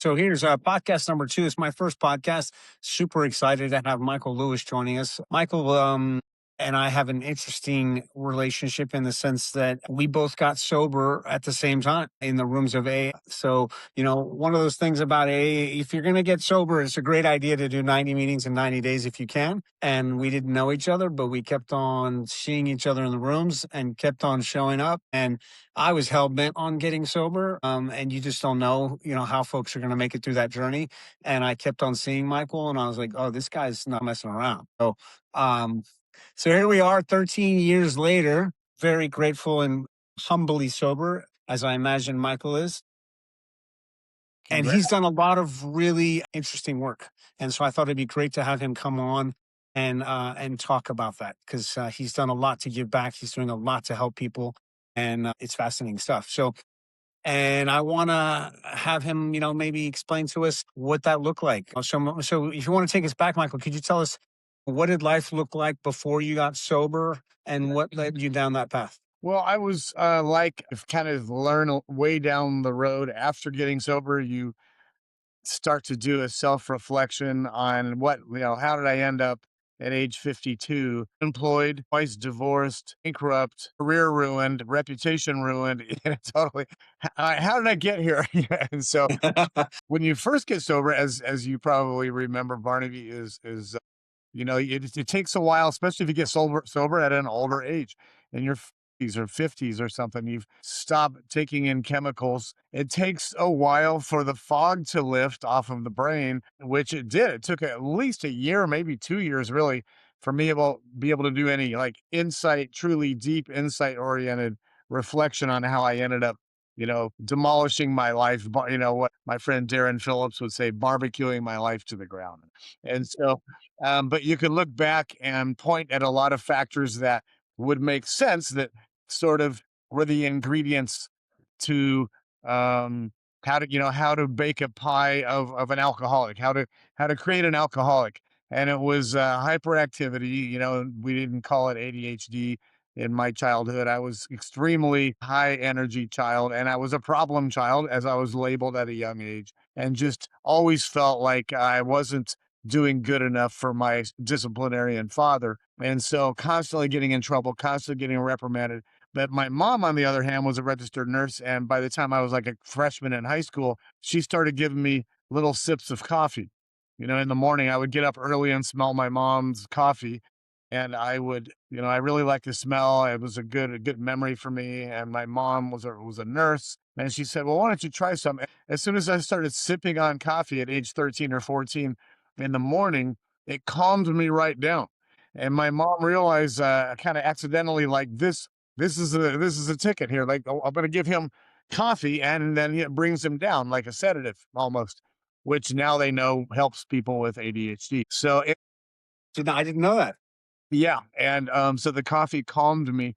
So here's podcast number two. It's my first podcast. Super excited to have Michael Lewis joining us. Michael and I have an interesting relationship in the sense that we both got sober at the same time in the rooms of A. So, one of those things about A, if you're going to get sober, it's a great idea to do 90 meetings in 90 days if you can. And we didn't know each other, but we kept on seeing each other in the rooms and kept on showing up. And I was hell bent on getting sober, and you just don't know, how folks are going to make it through that journey. And I kept on seeing Michael, and I was like, "Oh, this guy's not messing around." Um, so here we are, 13 years later, very grateful and humbly sober, as I imagine Michael is. And Congrats. he's done a lot of really interesting work, and so I thought it'd be great to have him come on and talk about that because he's done a lot to give back. He's doing a lot to help people, and it's fascinating stuff. And I want to have him, maybe explain to us what that looked like. So if you want to take us back, Michael, could you tell us what did life look like before you got sober and what led you down that path? Well, I was kind of way down the road after getting sober. You start to do a self reflection on how did I end up at age 52, employed, twice divorced, bankrupt, career ruined, reputation ruined, totally. How did I get here? And so when you first get sober, as you probably remember, Barnaby it takes a while, especially if you get sober at an older age, in your 40s or 50s or something. You've stopped taking in chemicals. It takes a while for the fog to lift off of the brain, which it did. It took at least a year, maybe 2 years, really, for me to be able to do any like truly deep insight oriented reflection on how I ended up, demolishing my life. What my friend Darren Phillips would say, barbecuing my life to the ground. And so but you can look back and point at a lot of factors that would make sense that sort of were the ingredients to um, how to bake a pie of an alcoholic, how to create an alcoholic. And it was hyperactivity. We didn't call it ADHD in my childhood. I was extremely high energy child, and I was a problem child, as I was labeled at a young age, and just always felt like I wasn't doing good enough for my disciplinarian father. And so constantly getting in trouble, constantly getting reprimanded. But my mom, on the other hand, was a registered nurse. And by the time I was like a freshman in high school, she started giving me little sips of coffee. In the morning, I would get up early and smell my mom's coffee. And I would, I really liked the smell. It was a good memory for me. And my mom was a nurse. And she said, "Well, why don't you try some?" As soon as I started sipping on coffee at age 13 or 14, in the morning, it calmed me right down. And my mom realized, kind of accidentally, like this is a ticket here. Like, oh, I'm going to give him coffee, and then it brings him down like a sedative almost, which now they know helps people with ADHD. So No, I didn't know that. yeah, and so the coffee calmed me,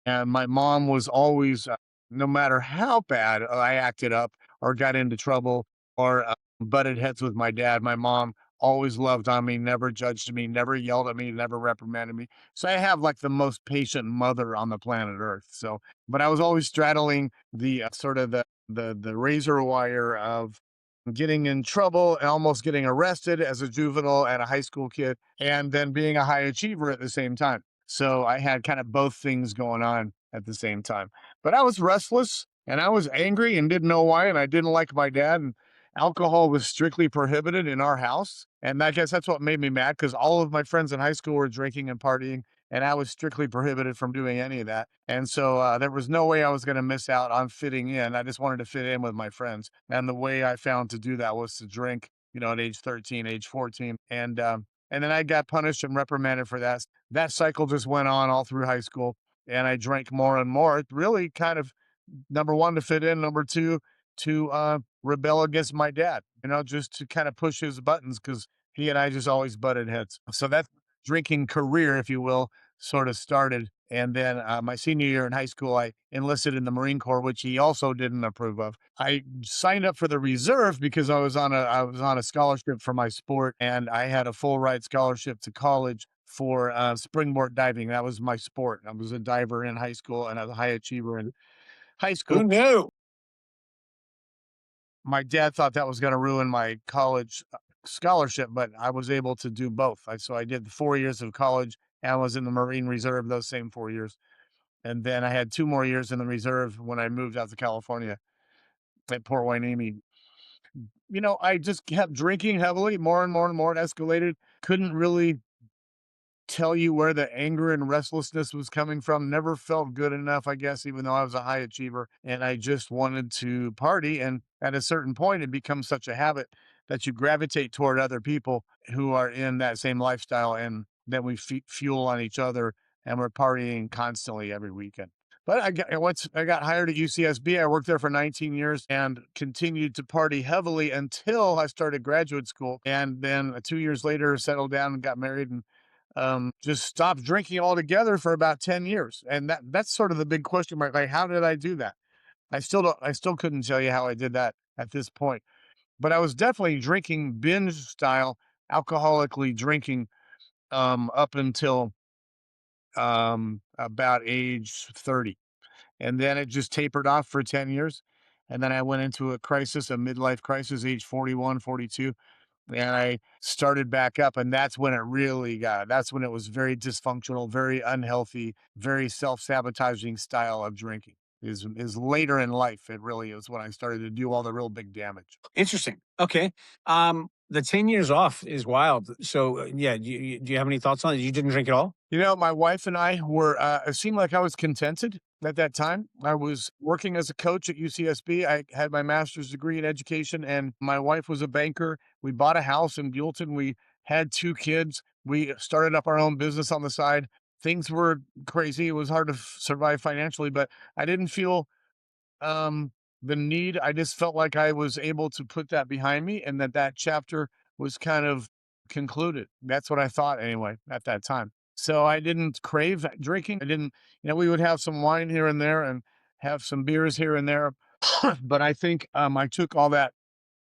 and my mom was always, no matter how bad I acted up or got into trouble or butted heads with my dad, my mom always loved on me, never judged me, never yelled at me, never reprimanded me. So I have like the most patient mother on the planet Earth. So, but I was always straddling the sort of the razor wire of getting in trouble and almost getting arrested as a juvenile and a high school kid, and then being a high achiever at the same time. So I had kind of both things going on at the same time. But I was restless and I was angry and didn't know why. And I didn't like my dad. And alcohol was strictly prohibited in our house. And I guess that's what made me mad, because all of my friends in high school were drinking and partying. And I was strictly prohibited from doing any of that. And so there was no way I was going to miss out on fitting in. I just wanted to fit in with my friends. And the way I found to do that was to drink, at age 13, age 14. And then I got punished and reprimanded for that. That cycle just went on all through high school. And I drank more and more, really kind of, number one, to fit in, number two, to rebel against my dad, just to kind of push his buttons, because he and I just always butted heads. So that drinking career, if you will, sort of started. And then my senior year in high school, I enlisted in the Marine Corps, which he also didn't approve of. I signed up for the reserve because I was on a scholarship for my sport, and I had a full ride scholarship to college for springboard diving. That was my sport. I was a diver in high school, and I was a high achiever in high school. Who knew? My dad thought that was going to ruin my college scholarship, but I was able to do both. So I did the 4 years of college and was in the Marine Reserve those same 4 years. And then I had 2 more years in the reserve when I moved out to California at Port Hueneme. I just kept drinking heavily, more and more and more. It escalated. Couldn't really tell you where the anger and restlessness was coming from. Never felt good enough, I guess, even though I was a high achiever. And I just wanted to party. And at a certain point, it becomes such a habit that you gravitate toward other people who are in that same lifestyle. And then we fuel on each other and we're partying constantly every weekend. But I got hired at UCSB. I worked there for 19 years and continued to party heavily until I started graduate school. And then 2 years later, settled down and got married and just stopped drinking altogether for about 10 years. And that's sort of the big question mark. Like, how did I do that? I still couldn't tell you how I did that at this point. But I was definitely drinking binge style, alcoholically drinking up until about age 30. And then it just tapered off for 10 years. And then I went into a crisis, a midlife crisis, age 41, 42, and I started back up. And that's when it was very dysfunctional, very unhealthy, very self-sabotaging style of drinking. Is later in life. It really is when I started to do all the real big damage. Interesting. Okay. The 10 years off is wild. So, yeah, do you have any thoughts on it? You didn't drink at all? My wife and I it seemed like I was contented at that time. I was working as a coach at UCSB. I had my master's degree in education, and my wife was a banker. We bought a house in Buellton. We had 2 kids. We started up our own business on the side. Things were crazy. It was hard to survive financially, but I didn't feel um, the need. I just felt like I was able to put that behind me and that chapter was kind of concluded. That's what I thought anyway at that time. So I didn't crave drinking. I didn't, we would have some wine here and there and have some beers here and there. But I think I took all that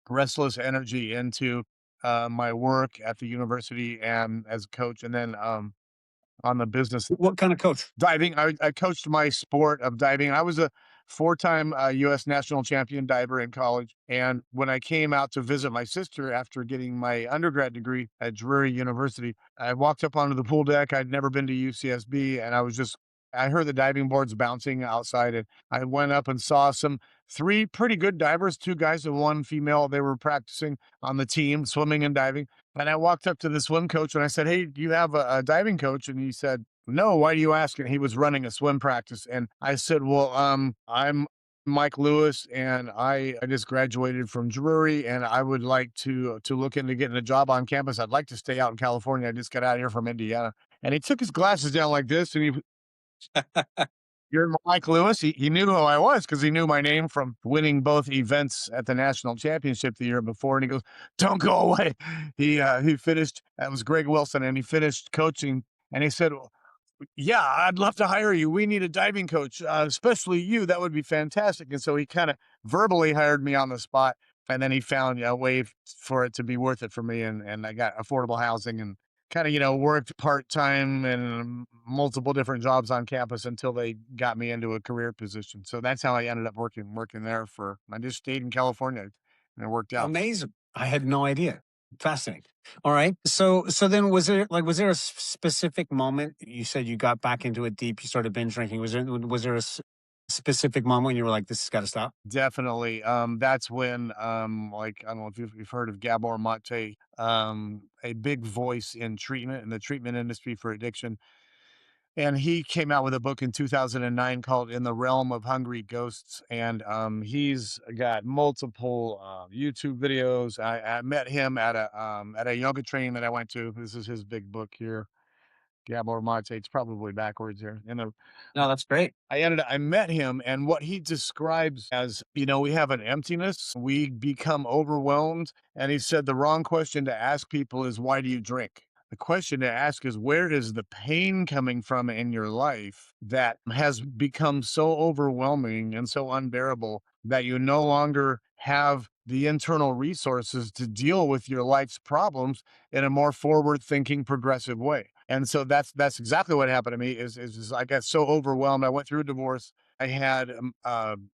restless energy into my work at the university and as a coach, and then on the business What kind of coach? diving. I coached my sport of diving. I was a four-time U.S. national champion diver in college. And when I came out to visit my sister after getting my undergrad degree at Drury University, I walked up onto the pool deck. I'd never been to UCSB, and I heard the diving boards bouncing outside, and I went up and saw three pretty good divers, two guys and one female. They were practicing on the team, swimming and diving. And I walked up to the swim coach and I said, "Hey, do you have a diving coach?" And he said, "No, why do you ask?" And he was running a swim practice. And I said, "Well, I'm Mike Lewis, and I just graduated from Drury, and I would like to look into getting a job on campus. I'd like to stay out in California. I just got out of here from Indiana." And he took his glasses down like this, and "You're Mike Lewis." He knew who I was because he knew my name from winning both events at the national championship the year before. And he goes, "Don't go away." He finished. That was Greg Wilson, and he finished coaching. And he said, "Yeah, I'd love to hire you. We need a diving coach, especially you. That would be fantastic." And so he kind of verbally hired me on the spot, and then he found a way for it to be worth it for me, and I got affordable housing and kind of worked part time and multiple different jobs on campus until they got me into a career position. So that's how I ended up working there for. I just stayed in California, and it worked out. Amazing. I had no idea. Fascinating. All right. So then was there a specific moment you said you got back into it deep, you started binge drinking? Was there specific moment when you were like, this has got to stop? Definitely. That's when, like, I don't know if you've heard of Gabor Mate, a big voice in treatment, in the treatment industry for addiction. And he came out with a book in 2009 called In the Realm of Hungry Ghosts. And he's got multiple YouTube videos. I met him at a yoga training that I went to. This is his big book here. Gabor Mate. It's probably backwards here. No, that's great. I met him, and what he describes as, we have an emptiness, we become overwhelmed. And he said the wrong question to ask people is, why do you drink? The question to ask is, where is the pain coming from in your life that has become so overwhelming and so unbearable that you no longer have the internal resources to deal with your life's problems in a more forward thinking, progressive way? And so that's exactly what happened to me. Is I got so overwhelmed. I went through a divorce. I had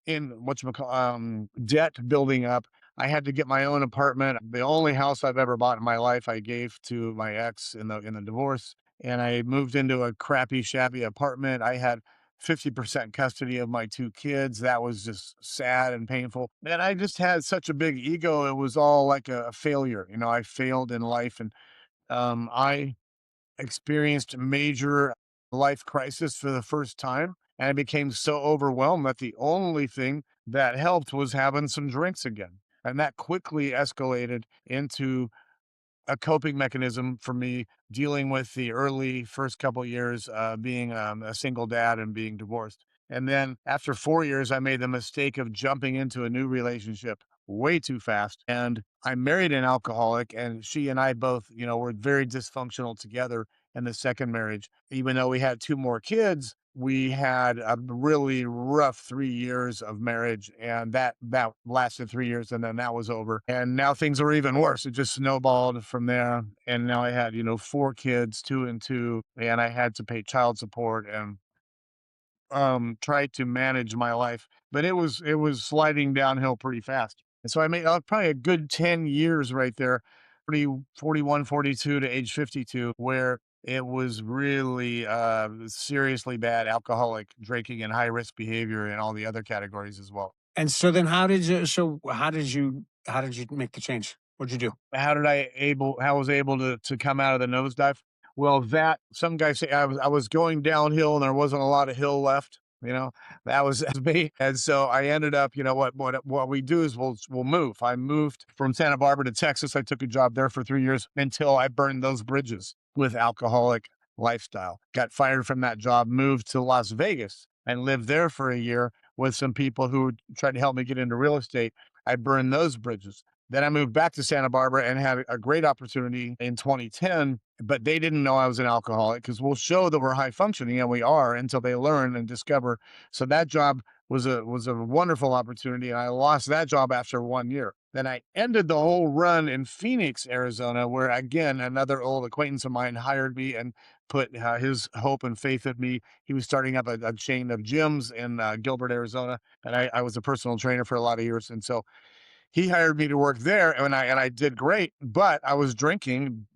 in debt building up. I had to get my own apartment. The only house I've ever bought in my life, I gave to my ex in the divorce, and I moved into a crappy, shabby apartment. I had 50% custody of my 2 kids. That was just sad and painful. And I just had such a big ego. It was all like a failure. You know, I failed in life, and I experienced major life crisis for the first time, and I became so overwhelmed that the only thing that helped was having some drinks again. And that quickly escalated into a coping mechanism for me dealing with the early first couple years, being a single dad and being divorced. And then after 4 years, I made the mistake of jumping into a new relationship way too fast. And I married an alcoholic, and she and I both, were very dysfunctional together in the second marriage. Even though we had 2 more kids, we had a really rough 3 years of marriage, and that lasted 3 years, and then that was over. And now things are even worse. It just snowballed from there. And now I had, 4 kids, two and two, and I had to pay child support and try to manage my life. But it was sliding downhill pretty fast. And so I made probably a good 10 years right there, 41, 42 to age 52, where it was really seriously bad alcoholic drinking and high risk behavior and all the other categories as well. And so then how did you make the change? What'd you do? How I was able to come out of the nosedive? Well, that some guys say I was going downhill and there wasn't a lot of hill left, you know? That was me, and so I ended up, what we do is we'll move. I moved from Santa Barbara to Texas. I took a job there for 3 years until I burned those bridges with alcoholic lifestyle. Got fired from that job, moved to Las Vegas, and lived there for a year with some people who tried to help me get into real estate. I burned those bridges. Then I moved back to Santa Barbara and had a great opportunity in 2010, but they didn't know I was an alcoholic because we'll show that we're high functioning, and we are until they learn and discover. So that job was a wonderful opportunity, and I lost that job after 1 year. Then I ended the whole run in Phoenix, Arizona, where again another old acquaintance of mine hired me and put his hope and faith in me. He was starting up a chain of gyms in Gilbert, Arizona, and I was a personal trainer for a lot of years, and so he hired me to work there, and I did great, but I was drinking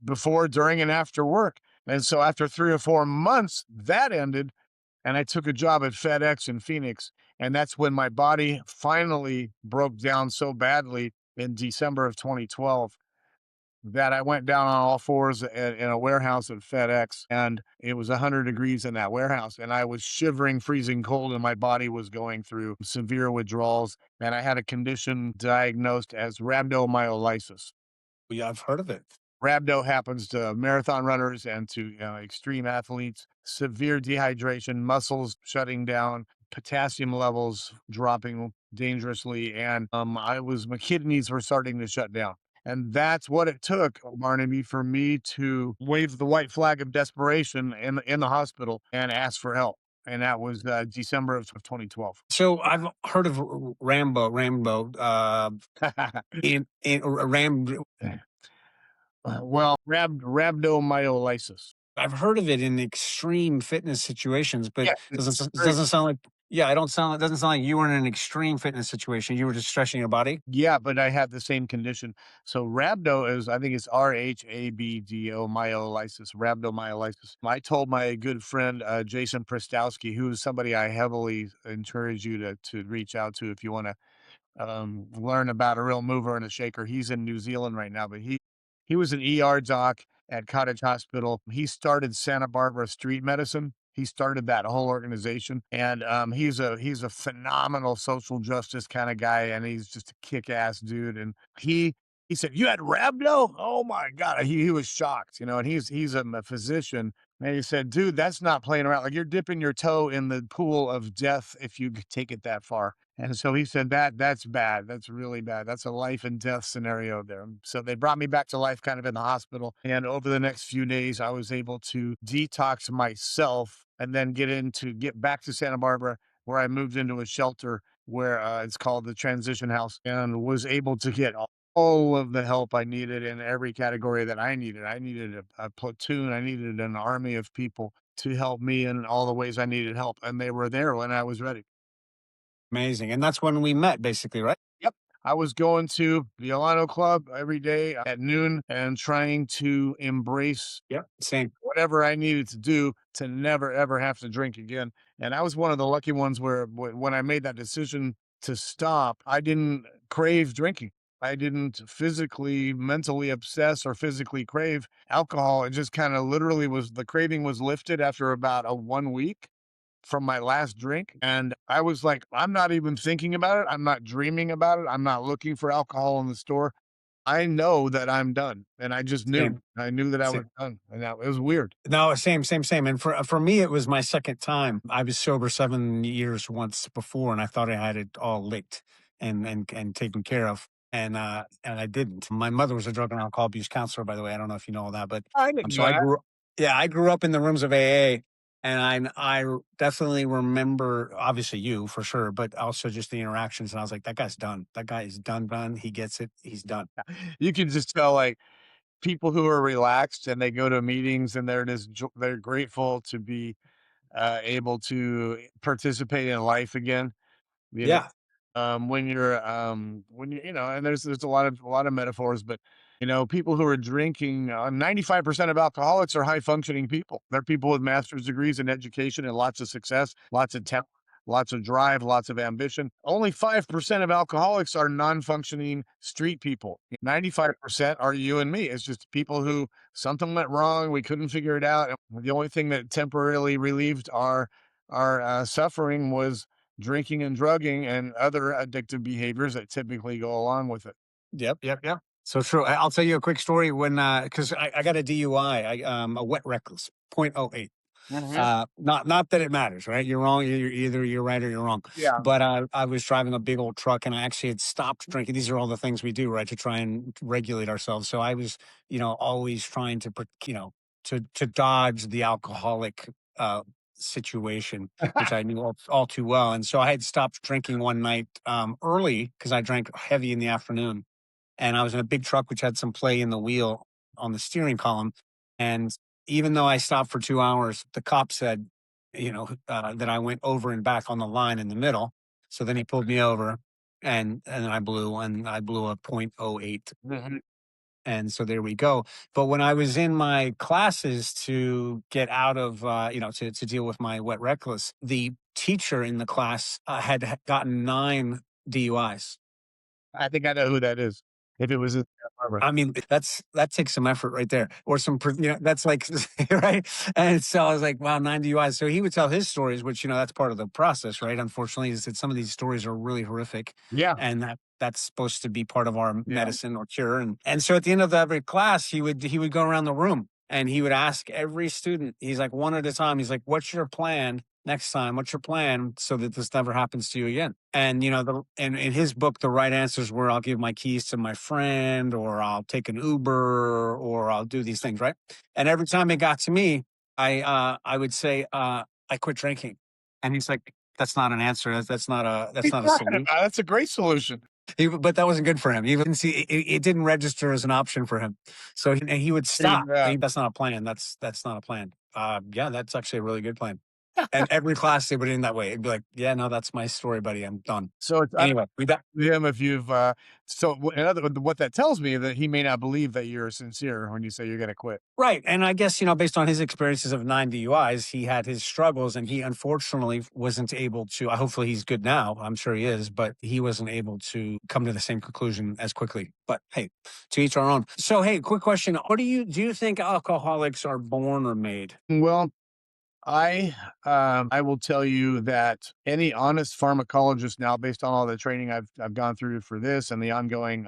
before, during, and after work. And so after 3 or 4 months, that ended, and I took a job at FedEx in Phoenix, and that's when my body finally broke down so badly in December of 2012 that I went down on all fours in a warehouse at FedEx, and it was 100 degrees in that warehouse, and I was shivering, freezing cold, and my body was going through severe withdrawals, and I had a condition diagnosed as rhabdomyolysis. Yeah, I've heard of it. Rhabdo happens to marathon runners and to extreme athletes. Severe dehydration, muscles shutting down, potassium levels dropping dangerously, and my kidneys were starting to shut down. And that's what it took, Barnaby, for me to wave the white flag of desperation in the hospital and ask for help. And that was December of 2012. So I've heard of Rambo, in Ram. Well, rhabdomyolysis. I've heard of it in extreme fitness situations, but Yeah, it's it very doesn't sound like. Yeah, I don't sound. It doesn't sound like you were in an extreme fitness situation. You were just stretching your body. Yeah, but I have the same condition. So rhabdo is, I think it's rhabdo, myelitis, rhabdomyolysis. I told my good friend Jason Prestowski, who is somebody I heavily encourage you to reach out to if you want to learn about a real mover and a shaker. He's in New Zealand right now, but he was an ER doc at Cottage Hospital. He started Santa Barbara Street Medicine. He started that whole organization, and he's a phenomenal social justice kind of guy, and he's just a kick ass dude. And he said, "You had rhabdo? Oh my god!" He was shocked, and he's a physician. And he said, "Dude, that's not playing around. Like you're dipping your toe in the pool of death if you take it that far." And so he said that's bad. That's really bad. That's a life and death scenario there. So they brought me back to life kind of in the hospital. And over the next few days, I was able to detox myself and then get back to Santa Barbara, where I moved into a shelter where it's called the Transition House, and was able to get all of the help I needed in every category that I needed. I needed a platoon. I needed an army of people to help me in all the ways I needed help. And they were there when I was ready. Amazing, and that's when we met, basically, right? Yep. I was going to the Alano Club every day at noon and trying to embrace Yep. Same. whatever I needed to do to never ever have to drink again. And I was one of the lucky ones where when I made that decision to stop, I didn't crave drinking. I didn't physically, mentally obsess or physically crave alcohol. It just kind of literally was the craving was lifted after about a 1 week from my last drink. And I was like, I'm not even thinking about it. I'm not dreaming about it. I'm not looking for alcohol in the store. I know that I'm done. And I just knew. Same. I knew that I was Same. done. And that it was weird. No, same, same, same. And for me, it was my second time. I was sober 7 years once before, and I thought I had it all licked and taken care of. And I didn't. My mother was a drug and alcohol abuse counselor, by the way. I don't know if you know all that, but I didn't so know I that. grew yeah, I grew up in the rooms of AA, and I definitely remember obviously you for sure, but also just the interactions. And I was like, that guy's done. That guy is done, done. He gets it. He's done. You can just tell like people who are relaxed and they go to meetings and they're grateful to be able to participate in life again. You know, Yeah. when you know, and there's a lot of metaphors, but people who are drinking, 95% of alcoholics are high functioning people. They're people with master's degrees in education and lots of success, lots of talent, lots of drive, lots of ambition. Only 5% of alcoholics are non-functioning street people. 95% are you and me. It's just people who something went wrong, we couldn't figure it out. And the only thing that temporarily relieved our suffering was drinking and drugging and other addictive behaviors that typically go along with it. Yep, yep, yep. So true. I'll tell you a quick story when because I got a DUI, a wet reckless, .08. Mhm. Not that it matters, right? You're wrong. You're right or you're wrong. Yeah. But I was driving a big old truck, and I actually had stopped drinking. These are all the things we do, right, to try and regulate ourselves. So I was, always trying to, to dodge the alcoholic situation, which I knew all too well. And so I had stopped drinking one night early because I drank heavy in the afternoon, and I was in a big truck which had some play in the wheel on the steering column. And even though I stopped for 2 hours, the cop said, that I went over and back on the line in the middle. So then he pulled me over, and I blew a .08. Mhm. And so there we go. But when I was in my classes to get out of, to deal with my wet reckless, the teacher in the class had gotten 9 DUIs. I think I know who that is. If it was in Santa Barbara. I mean, that takes some effort right there, or that's like right. And so I was like, wow, 9 DUIs. So he would tell his stories, which that's part of the process, right? Unfortunately, is that some of these stories are really horrific, Yeah, and that's supposed to be part of our yeah. medicine or cure. And so at the end of every class, he would go around the room and he would ask every student. He's like one at a time. He's like, "What's your plan?" Next time, what's your plan so that this never happens to you again? And in his book, the right answers were I'll give my keys to my friend, or I'll take an Uber, or I'll do these things, right? And every time it got to me, I would say I quit drinking, and he's like, "That's not an answer. What are That's you not a talking solution." about? That's a great solution. But that wasn't good for him. He didn't see it didn't register as an option for him. So he would stop. Yeah. That's not a plan. That's not a plan. Yeah, that's actually a really good plan. And every class they would end that way. It'd be like, yeah, no, that's my story, buddy. I'm done. So it's I don't Anyway, we got know him if you've, in other words, what that tells me that he may not believe that you're sincere when you say you're gonna quit. right. And I guess, based on his experiences of 9 DUIs, he had his struggles and he unfortunately wasn't able to. Hopefully he's good now. I'm sure he is, but he wasn't able to come to the same conclusion as quickly. But hey, to each our own. So hey, quick question. Do you think alcoholics are born or made? Well, I will tell you that any honest pharmacologist now, based on all the training I've gone through for this and the ongoing,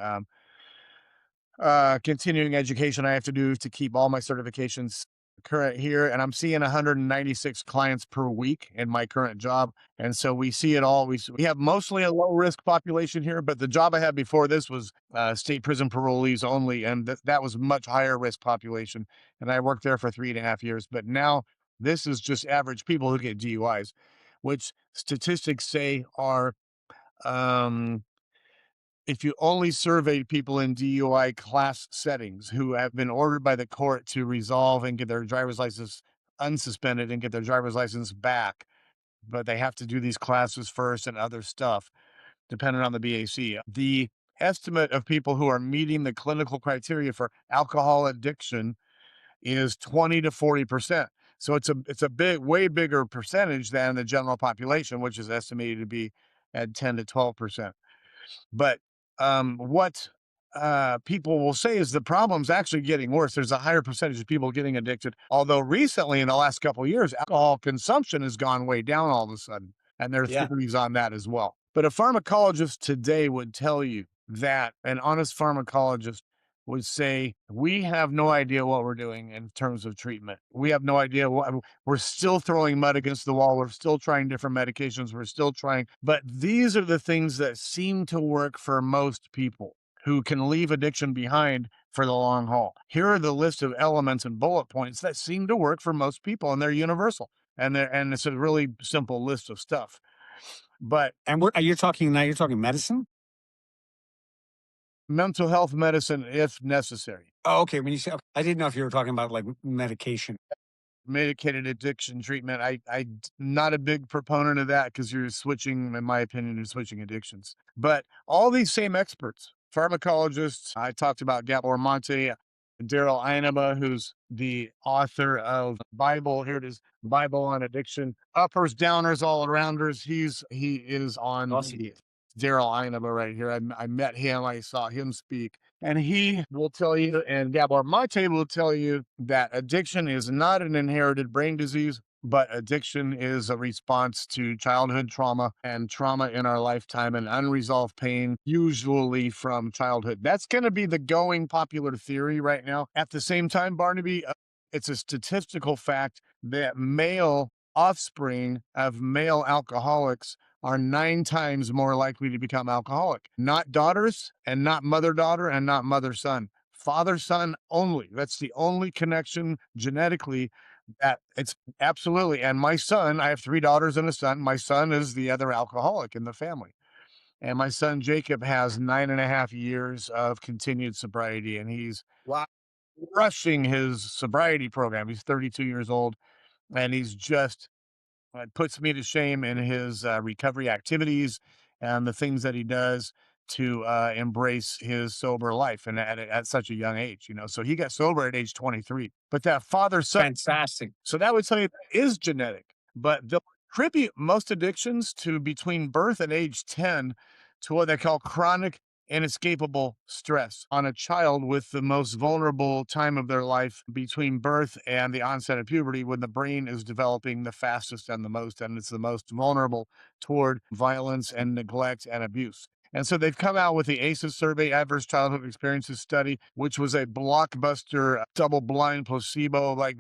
continuing education I have to do to keep all my certifications current here. And I'm seeing 196 clients per week in my current job. And so we see it all. We have mostly a low risk population here, but the job I had before this was state prison parolees only. And that was much higher risk population. And I worked there for 3.5 years. But now this is just average people who get DUIs, which statistics say are, um, if you only surveyed people in DUI class settings who have been ordered by the court to resolve and get their driver's license unsuspended and get their driver's license back, but they have to do these classes first and other stuff, depending on the BAC. The estimate of people who are meeting the clinical criteria for alcohol addiction is 20 to 40%. So it's a big, way bigger percentage than the general population, which is estimated to be at 10 to 12%. But what people will say is the problem's actually getting worse. There's a higher percentage of people getting addicted. Although recently, in the last couple of years, alcohol consumption has gone way down all of a sudden. And there are Yeah. theories on that as well. But a pharmacologist today would tell you that an honest pharmacologist would say, we have no idea what we're doing in terms of treatment. We have no idea what we're still throwing mud against the wall. We're still trying different medications. We're still trying, but these are the things that seem to work for most people who can leave addiction behind for the long haul. Here are the list of elements and bullet points that seem to work for most people, and they're universal. And it's a really simple list of stuff. But And you're talking now, you're talking medicine? mental health medicine, if necessary. Oh, okay. When you say, okay, I didn't know if you were talking about like medication. Medicated addiction treatment. Not a big proponent of that because you're switching, in my opinion, you're switching addictions. But all these same experts, pharmacologists, I talked about Gabor Mate, Daryl Einaba, who's the author of Bible. Here it is, Bible on Addiction. Uppers, downers, all arounders. He is on Awesome. the Daryl Einaba right here. I met him. I saw him speak. And he will tell you, and Gabor Mate will tell you, that addiction is not an inherited brain disease, but addiction is a response to childhood trauma and trauma in our lifetime and unresolved pain, usually from childhood. That's going to be the going popular theory right now. At the same time, Barnaby, it's a statistical fact that male offspring of male alcoholics are 9 times more likely to become alcoholic. Not daughters, and not mother-daughter, and not mother-son. Father-son only. That's the only connection genetically that it's absolutely. And my son, I have 3 daughters and a son. My son is the other alcoholic in the family. And my son Jacob has 9.5 years of continued sobriety, and he's Wow. rushing his sobriety program. He's 32 years old, and he's just it puts me to shame in his recovery activities and the things that he does to embrace his sober life, and at such a young age, you know. So he got sober at age 23. But that father son, Fantastic. so that would tell you that is genetic. But they'll attribute most addictions to between birth and age 10 to what they call chronic inescapable stress on a child with the most vulnerable time of their life between birth and the onset of puberty, when the brain is developing the fastest and the most, and it's the most vulnerable toward violence and neglect and abuse. And so they've come out with the ACEs survey, Adverse Childhood Experiences Study, which was a blockbuster double blind placebo like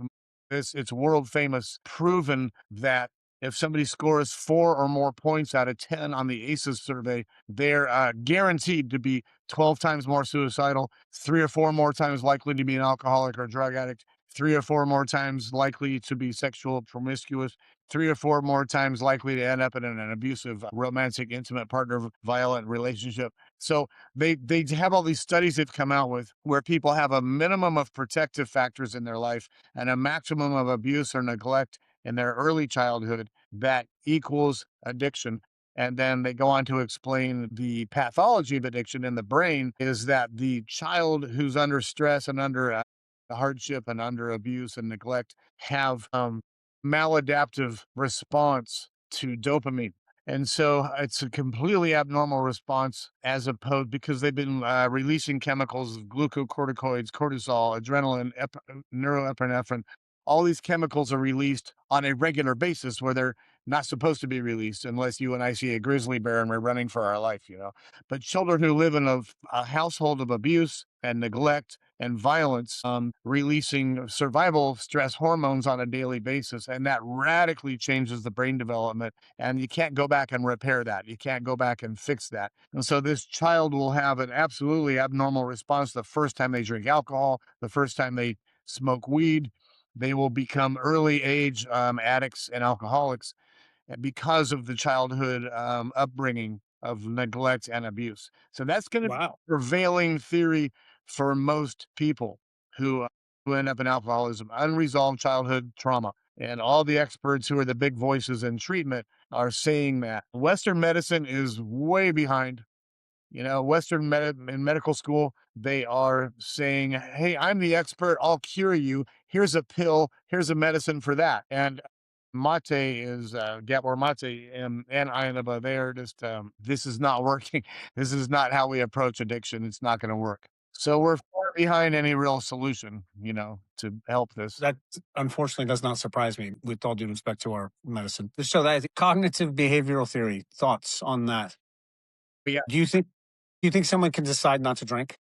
it's world famous, proven that if somebody scores 4 or more points out of 10 on the ACEs survey, they're guaranteed to be 12 times more suicidal, 3 or 4 more times likely to be an alcoholic or drug addict, 3 or 4 more times likely to be sexual promiscuous, 3 or 4 more times likely to end up in an abusive romantic intimate partner violent relationship. So they have all these studies they've come out with where people have a minimum of protective factors in their life and a maximum of abuse or neglect in their early childhood that equals addiction. And then they go on to explain the pathology of addiction in the brain is that the child who's under stress and under hardship and under abuse and neglect have maladaptive response to dopamine. And so it's a completely abnormal response as opposed because they've been releasing chemicals, glucocorticoids, cortisol, adrenaline, neuroepinephrine. All these chemicals are released on a regular basis where they're not supposed to be released unless you and I see a grizzly bear and we're running for our life, you know. But children who live in a household of abuse and neglect and violence, releasing survival stress hormones on a daily basis. And that radically changes the brain development. And you can't go back and repair that. You can't go back and fix that. And so this child will have an absolutely abnormal response the first time they drink alcohol, the first time they smoke weed. They will become early age addicts and alcoholics because of the childhood upbringing of neglect and abuse. So that's going to be Wow. the prevailing theory for most people who who end up in alcoholism, unresolved childhood trauma. And all the experts who are the big voices in treatment are saying that Western medicine is way behind. In medical school, they are saying, "Hey, I'm the expert. I'll cure you. Here's a pill. Here's a medicine for that." And mate is Gabor mate and Ainaba. They are just this is not working. This is not how we approach addiction. It's not going to work. So we're far behind any real solution, to help this. That unfortunately does not surprise me, with all due respect to our medicine. So that cognitive behavioral theory, thoughts on that? But yeah, Do you think someone can decide not to drink?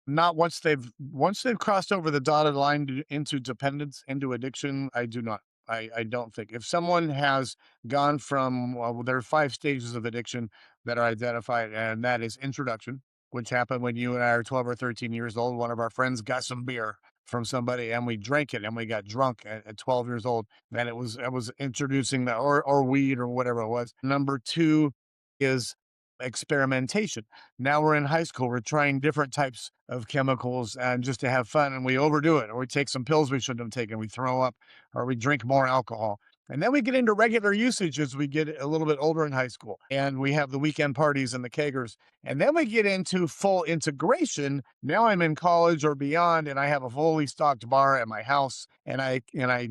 not once they've crossed over the dotted line into dependence, into addiction. I do not. I don't think if someone has gone from there are 5 stages of addiction that are identified, and that is introduction, which happened when you and I are 12 or 13 years old. One of our friends got some beer from somebody, and we drank it, and we got drunk at 12 years old. And it was introducing the or weed or whatever it was. Number two is experimentation. Now we're in high school. We're trying different types of chemicals and just to have fun, and we overdo it, or we take some pills we shouldn't have taken. We throw up, or we drink more alcohol. And then we get into regular usage as we get a little bit older in high school, and we have the weekend parties and the kegers. And then we get into full integration. Now I'm in college or beyond, and I have a fully stocked bar at my house, and I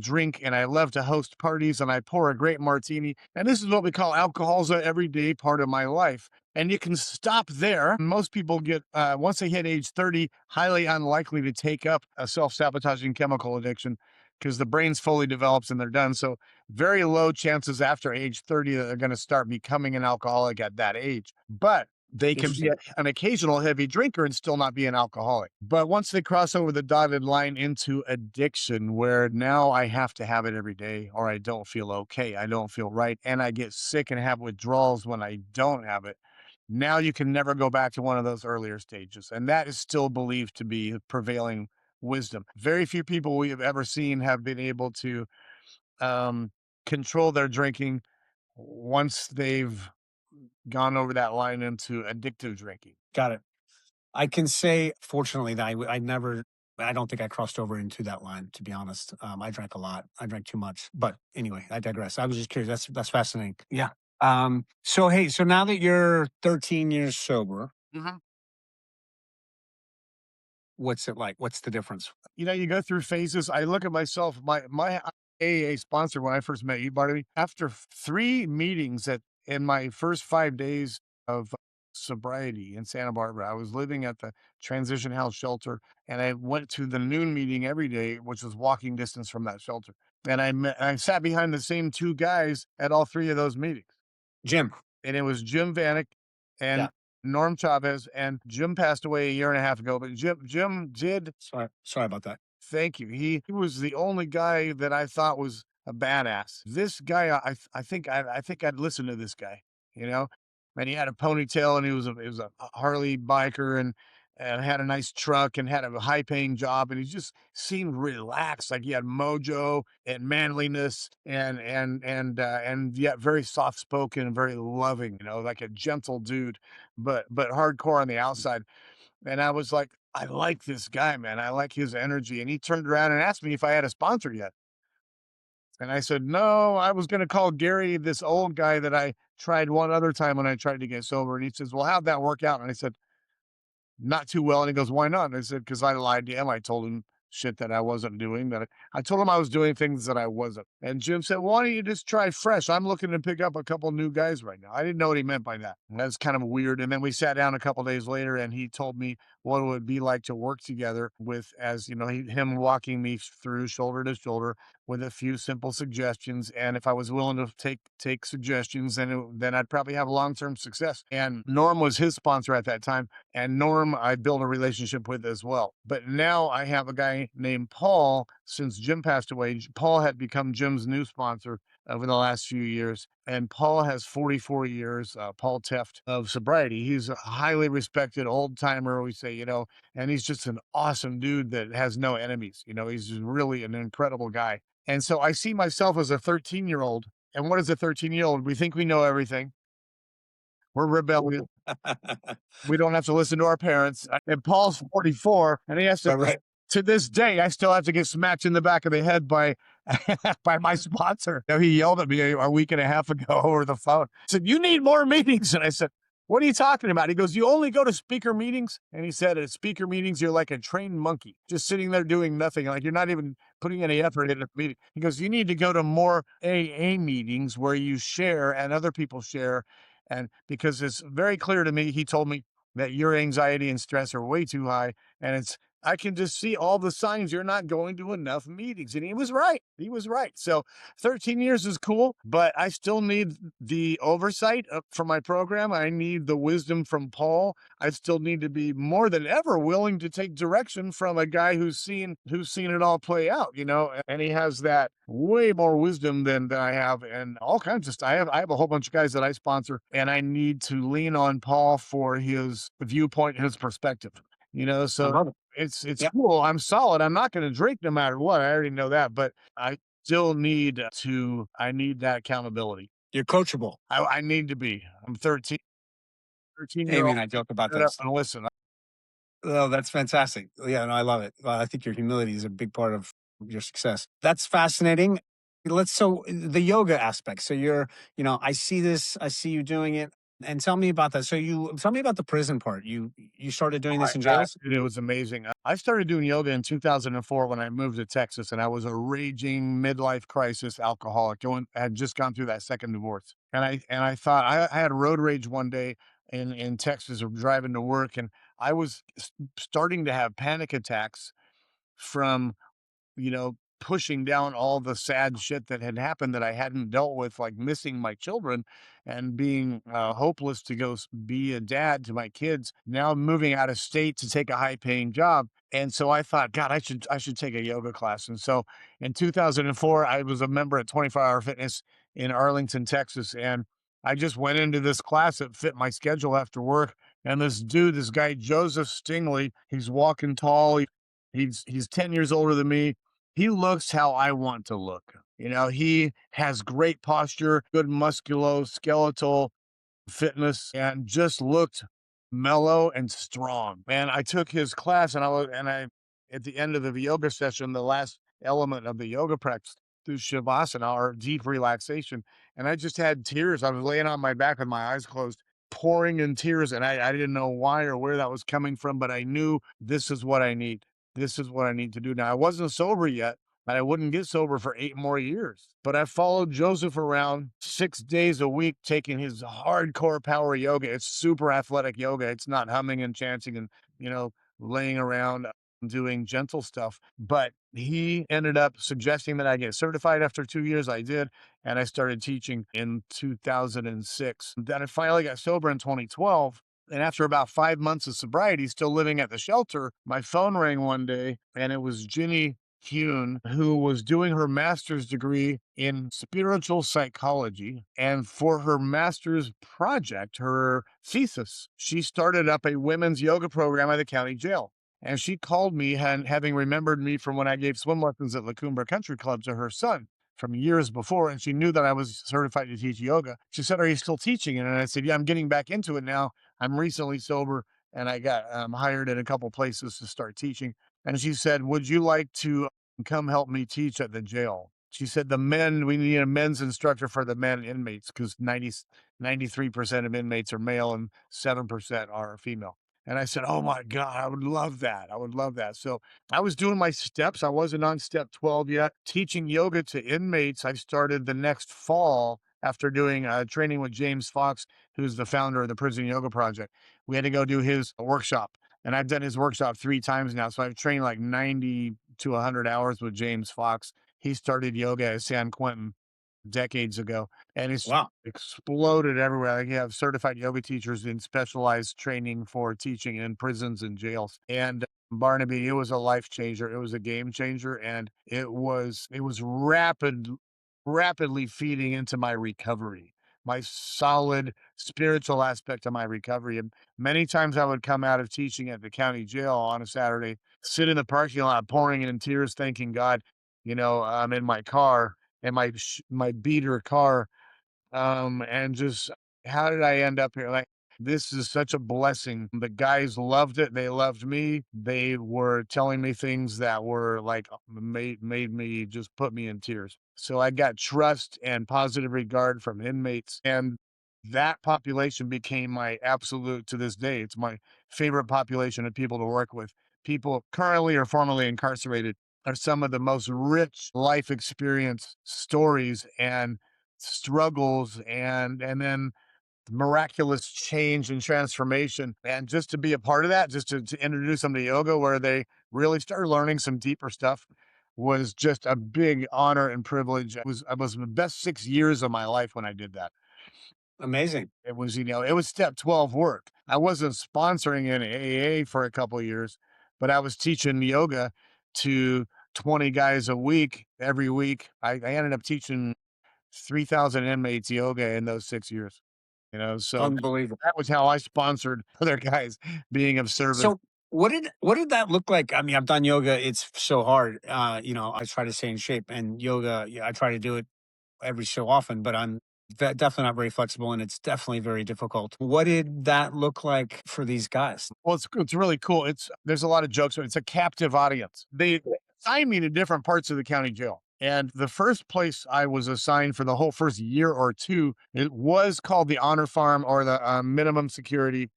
drink, and I love to host parties, and I pour a great martini. And this is what we call alcohol's an everyday part of my life. And you can stop there. Most people get, once they hit age 30, highly unlikely to take up a self-sabotaging chemical addiction because the brain's fully develops and they're done. So very low chances after age 30 that they're going to start becoming an alcoholic at that age. But they can be an occasional heavy drinker and still not be an alcoholic. But once they cross over the dotted line into addiction, where now I have to have it every day or I don't feel okay, I don't feel right, and I get sick and have withdrawals when I don't have it, now you can never go back to one of those earlier stages. And that is still believed to be prevailing wisdom. Very few people we have ever seen have been able to um, control their drinking once they've gone over that line into addictive drinking. Got it. I can say, fortunately, that I don't think I crossed over into that line, to be honest. I drank a lot. I drank too much. But anyway, I digress. I was just curious. That's fascinating. Yeah. So hey, so now that you're 13 years sober, Mhm. what's it like? What's the difference? You go through phases. I look at myself, my AA sponsor when I first met you, Barnaby, after 3 meetings in my first 5 days of sobriety in Santa Barbara, I was living at the transition house shelter, and I went to the noon meeting every day, which was walking distance from that shelter. And I sat behind the same 2 guys at all 3 of those meetings. Jim. And it was Jim Vanek and Yeah. Norm Chavez, and Jim passed away a year and a half ago, but Jim did. Sorry about that. Thank you. He was the only guy that I thought was a badass. This guy, I think I'd listen to this guy, you know. And he had a ponytail, and he was a Harley biker, and had a nice truck, and had a high paying job, and he just seemed relaxed, like he had mojo and manliness, and yet very soft spoken and very loving, like a gentle dude, but hardcore on the outside. And I was like, I like this guy, man. I like his energy. And he turned around and asked me if I had a sponsor yet. And I said, no, I was going to call Gary, this old guy that I tried one other time when I tried to get sober. And he says, well, how'd that work out? And I said, not too well. And he goes, why not? And I said, because I lied to him. I told him shit that I wasn't doing, I told him I was doing things that I wasn't. And Jim said, why don't you just try fresh? I'm looking to pick up a couple new guys right now. I didn't know what he meant by that. And that's kind of weird. And then we sat down a couple days later, and he told me what it would be like to work together with, as him walking me through shoulder to shoulder with a few simple suggestions. And if I was willing to take suggestions, then I'd probably have long-term success. And Norm was his sponsor at that time. And Norm, I built a relationship with as well. But now I have a guy named Paul. Since Jim passed away, Paul had become Jim's new sponsor over the last few years. And Paul has 44 years, Paul Teft, of sobriety. He's a highly respected old timer, we say, and he's just an awesome dude that has no enemies. He's just really an incredible guy. And so I see myself as a 13-year-old. And what is a 13-year-old? We think we know everything. We're rebellious. We don't have to listen to our parents. And Paul's 44, and he has to, Right. to this day, I still have to get smacked in the back of the head by by my sponsor. He yelled at me a week and a half ago over the phone. He said, you need more meetings. And I said, "What are you talking about?" He goes, "You only go to speaker meetings?" And he said, "At speaker meetings, you're like a trained monkey, just sitting there doing nothing. Like you're not even putting any effort into the meeting." He goes, "You need to go to more AA meetings where you share and other people share." And because it's very clear to me, he told me that your anxiety and stress are way too high. And I can just see all the signs you're not going to enough meetings. And he was right. He was right. So 13 years is cool, but I still need the oversight for my program. I need the wisdom from Paul. I still need to be more than ever willing to take direction from a guy who's seen it all play out, and he has that way more wisdom than I have, and all kinds of stuff. I have a whole bunch of guys that I sponsor, and I need to lean on Paul for his viewpoint, his perspective. I So love it. it's Yeah, cool. I'm solid. I'm not going to drink no matter what. I already know that, but I need that accountability. you're coachable. I need to be. I'm 13 year Amy old. and I joke about Shut up those. and listen. Oh, that's fantastic. Yeah, no, I love it. I think your humility is a big part of your success. That's fascinating. So the yoga aspect. So I see this, I see you doing it. And tell me about that. So you tell me about the prison part. You started doing this in My God, jails? dude, it was amazing. I started doing yoga in 2004 when I moved to Texas, and I was a raging midlife crisis alcoholic. I had just gone through that second divorce, and I thought I had road rage one day in Texas, of driving to work, and I was starting to have panic attacks from pushing down all the sad shit that had happened that I hadn't dealt with, like missing my children and being hopeless to be a dad to my kids. Now I'm moving out of state to take a high paying job. And so I thought, God, I should take a yoga class. And so in 2004, I was a member at 24 Hour Fitness in Arlington, Texas. And I just went into this class that fit my schedule after work. And this guy, Joseph Stingley, he's walking tall. He's 10 years older than me. He looks how I want to look. He has great posture, good musculoskeletal fitness, and just looked mellow and strong. And I took his class, and I at the end of the yoga session, the last element of the yoga practice, through shavasana, or deep relaxation, and I just had tears. I was laying on my back with my eyes closed, pouring in tears, and I didn't know why or where that was coming from, but I knew this is what I need. This is what I need to do now. I wasn't sober yet, and I wouldn't get sober for 8 more years. But I followed Joseph around 6 days a week, taking his hardcore power yoga. It's super athletic yoga. It's not humming and chanting and, you know, laying around doing gentle stuff. But he ended up suggesting that I get certified after 2 years. I did. And I started teaching in 2006. Then I finally got sober in 2012. And after about 5 months of sobriety, still living at the shelter, my phone rang one day, and it was Ginny Hune, who was doing her master's degree in spiritual psychology. And for her master's project, her thesis, she started up a women's yoga program at the county jail. And she called me, and having remembered me from when I gave swim lessons at La Cumbre Country Club to her son from years before, and she knew that I was certified to teach yoga. She said, "Are you still teaching it?" And I said, "Yeah, I'm getting back into it now. I'm recently sober, and I got hired at a couple places to start teaching." And she said, "Would you like to come help me teach at the jail?" She said, we need a men's instructor for the men inmates, because 93% of inmates are male and 7% are female. And I said, "Oh my God, I would love that. I would love that." So I was doing my steps. I wasn't on step 12 yet. Teaching yoga to inmates, I started the next fall after doing training with James Fox, who's the founder of the Prison Yoga Project. We had to go do his workshop. And I've done his workshop 3 times now. So I've trained like 90 to 100 hours with James Fox. He started yoga at San Quentin decades ago, and it's Wow. exploded everywhere. Like, you have certified yoga teachers in specialized training for teaching in prisons and jails. And Barnaby, it was a life changer. It was a game changer, and it was rapidly feeding into my recovery, my solid spiritual aspect of my recovery. And many times I would come out of teaching at the county jail on a Saturday, sit in the parking lot, pouring in tears, thanking God. I'm in my car, and my beater car, and just, how did I end up here? Like, this is such a blessing. The guys loved it. They loved me. They were telling me things that were like, made me just put me in tears. So I got trust and positive regard from inmates, and That population became my absolute, to this day, it's my favorite population of people to work with. People currently or formerly incarcerated are some of the most rich life experience stories and struggles, and then miraculous change and transformation. And just to be a part of that, just to introduce them to yoga where they really started learning some deeper stuff was just a big honor and privilege. It was the best 6 years of my life when I did that. Amazing. It was, it was step 12 work. I wasn't sponsoring an AA for a couple of years, but I was teaching yoga to 20 guys a week every week. I ended up teaching 3,000 inmates yoga in those 6 years. So Unbelievable. that was how I sponsored other guys being of service. So what did that look like? I mean, I've done yoga. It's so hard. I try to stay in shape, and yoga, yeah, I try to do it every so often, but I'm definitely not very flexible, and it's definitely very difficult. What did that look like for these guys? Well, it's really cool. There's a lot of jokes, but it's a captive audience. They assigned me to different parts of the county jail. And the first place I was assigned for the whole first year or two, it was called the Honor Farm, or the medium security.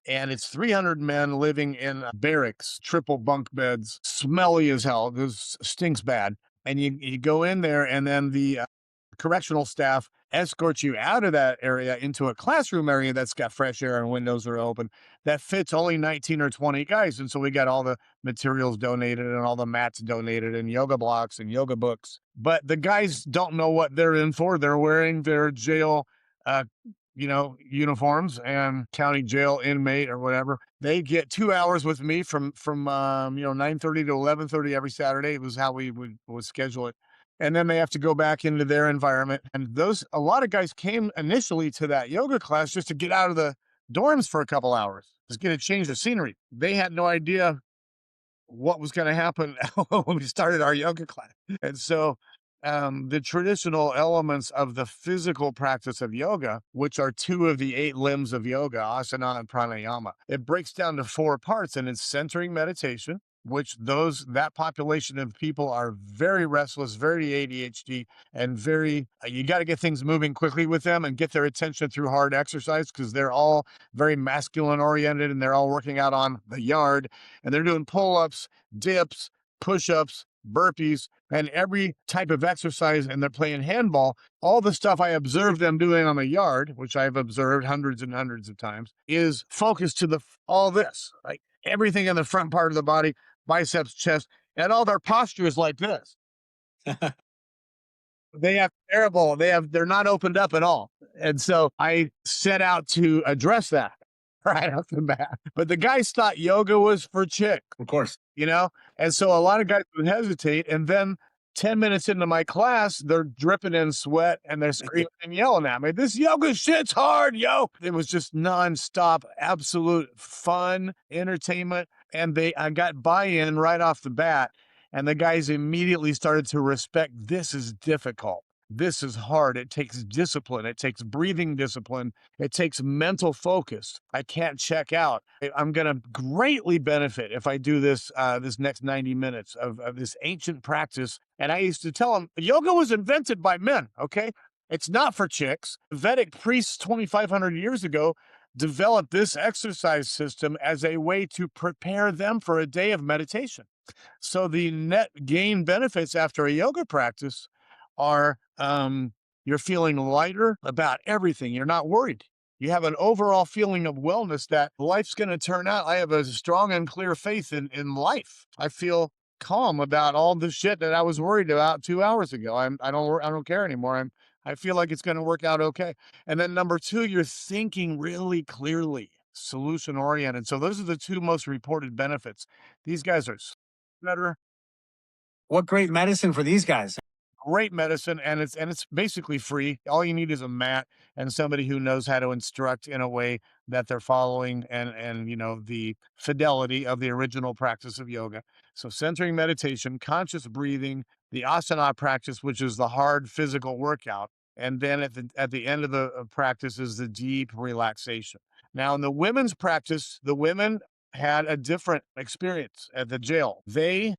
And it's 300 men living in barracks, triple bunk beds, smelly as hell. This stinks bad. And you go in there, and then the correctional staff escorts you out of that area into a classroom area that's got fresh air and windows are open, that fits only 19 or 20 guys. And so we got all the materials donated and all the mats donated and yoga blocks and yoga books. But the guys don't know what they're in for. They're wearing their jail uh, uniforms and county jail inmate or whatever. They get 2 hours with me from 9:30 to 11:30 every Saturday. It was how we would schedule it. And then they have to go back into their environment. And a lot of guys came initially to that yoga class just to get out of the dorms for a couple hours, just get a change of scenery. They had no idea what was going to happen when we started our yoga class. And so the traditional elements of the physical practice of yoga, which are two of the 8 limbs of yoga, asana and pranayama, it breaks down to 4 parts, and it's centering meditation, which that population of people are very restless, very ADHD, and very, you got to get things moving quickly with them and get their attention through hard exercise, because they're all very masculine oriented and they're all working out on the yard, and they're doing pull-ups, dips, push-ups, burpees, and every type of exercise, and they're playing handball. All the stuff I observed them doing on the yard, which I've observed hundreds and hundreds of times, is focused to all this, like everything in the front part of the body, biceps, chest, and all their posture is like this. They're not opened up at all. And so I set out to address that right off the bat. But the guys thought yoga was for chicks, Of course. you know? And so a lot of guys would hesitate. And then 10 minutes into my class, they're dripping in sweat and they're screaming and yelling at me, "This yoga shit's hard, yo." It was just nonstop, absolute fun, entertainment. And I got buy-in right off the bat. And the guys immediately started to respect, this is difficult. This is hard. It takes discipline. It takes breathing discipline. It takes mental focus. I can't check out. I'm going to greatly benefit if I do this next 90 minutes of this ancient practice. And I used to tell them, yoga was invented by men, okay? It's not for chicks. Vedic priests 2,500 years ago developed this exercise system as a way to prepare them for a day of meditation. So the net gain benefits after a yoga practice are you're feeling lighter about everything. You're not worried. You have an overall feeling of wellness that life's going to turn out. I have a strong and clear faith in life. I feel calm about all the shit that I was worried about 2 hours ago. I don't care anymore. I feel like it's going to work out okay. And then number two, you're thinking really clearly, solution oriented. So those are the two most reported benefits. These guys are better, What great medicine for these guys. great medicine, and it's basically free. All you need is a mat and somebody who knows how to instruct in a way that they're following, and the fidelity of the original practice of yoga. So centering meditation, conscious breathing, the asana practice, which is the hard physical workout, and then at the end of the practice is the deep relaxation. Now in the women's practice, the women had a different experience at the jail. They